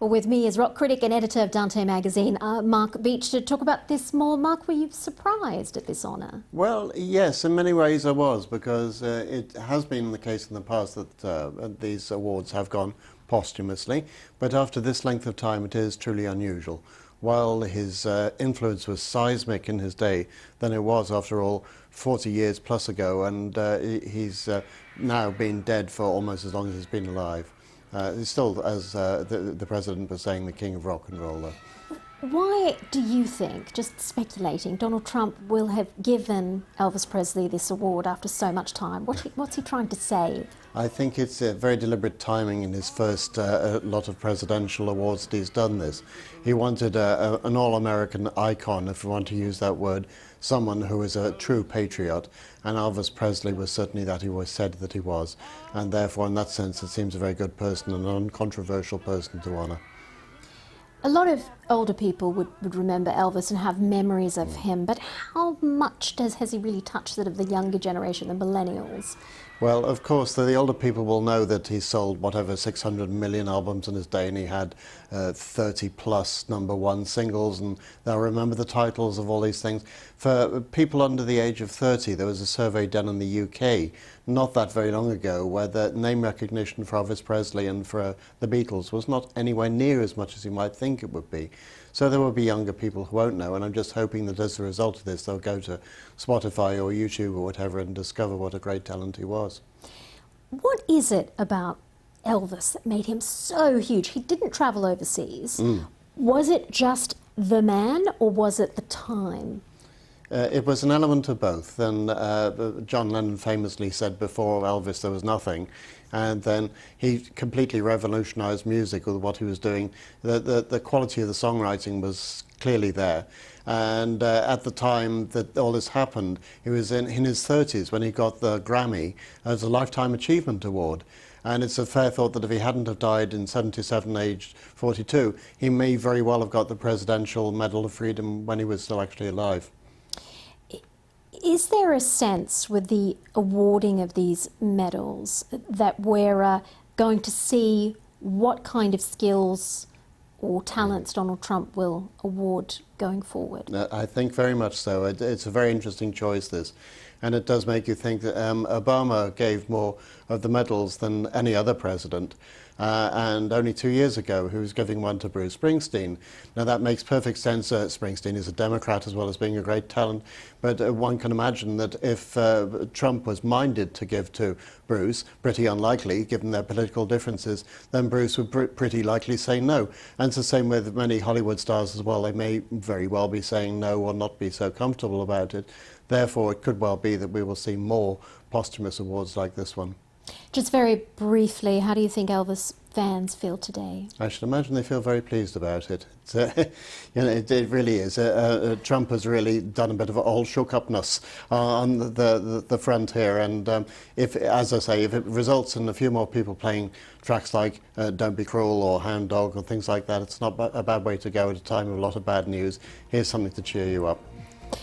Well, with me is rock critic and editor of Dante magazine, Mark Beech, to talk about this more. Mark, were you surprised at this honour? Well, yes, in many ways I was, because it has been the case in the past that these awards have gone posthumously, but after this length of time it is truly unusual. While his influence was seismic in his day, then it was, after all, 40 years plus ago, and he's now been dead for almost as long as he's been alive. He's still, as the President was saying, the king of rock and roll, though. Why do you think, just speculating, Donald Trump will have given Elvis Presley this award after so much time? What's he trying to say? I think it's a very deliberate timing in his first lot of presidential awards that he's done this. He wanted an all-American icon, if you want to use that word, someone who is a true patriot, and Elvis Presley was certainly that. He always said that he was, and therefore in that sense it seems a very good person and an uncontroversial person to honour. A lot of older people would remember Elvis and have memories of him, but how much has he really touched sort of the younger generation, the millennials? Well, of course, the older people will know that he sold whatever 600 million albums in his day, and he had 30 plus #1 singles, and they'll remember the titles of all these things. For people under the age of 30, there was a survey done in the UK not that very long ago where the name recognition for Elvis Presley and for the Beatles was not anywhere near as much as you might think it would be. So there will be younger people who won't know, and I'm just hoping that as a result of this they'll go to Spotify or YouTube or whatever and discover what a great talent he was. What is it about Elvis that made him so huge? He didn't travel overseas. Was it just the man, or was it the time? It was an element of both, and John Lennon famously said before Elvis there was nothing, and then he completely revolutionised music with what he was doing. The quality of the songwriting was clearly there, and at the time that all this happened, he was in his 30s when he got the Grammy as a Lifetime Achievement Award. And it's a fair thought that if he hadn't have died in 77, aged 42, he may very well have got the Presidential Medal of Freedom when he was still actually alive. Is there a sense with the awarding of these medals that we're going to see what kind of skills or talents Donald Trump will award going forward? I think very much so. It's a very interesting choice, this. And it does make you think that Obama gave more of the medals than any other president. And only 2 years ago, he was giving one to Bruce Springsteen. Now, that makes perfect sense. Springsteen is a Democrat as well as being a great talent. But one can imagine that if Trump was minded to give to Bruce, pretty unlikely, given their political differences, then Bruce would pretty likely say no. And it's the same with many Hollywood stars as well. They may very well be saying no or not be so comfortable about it. Therefore, it could well be that we will see more posthumous awards like this one. Just very briefly, how do you think Elvis fans feel today? I should imagine they feel very pleased about it. It really is. Trump has really done a bit of all shook-upness on the front here, and if, as I say, if it results in a few more people playing tracks like Don't Be Cruel or Hound Dog or things like that, it's not a bad way to go at a time of a lot of bad news. Here's something to cheer you up.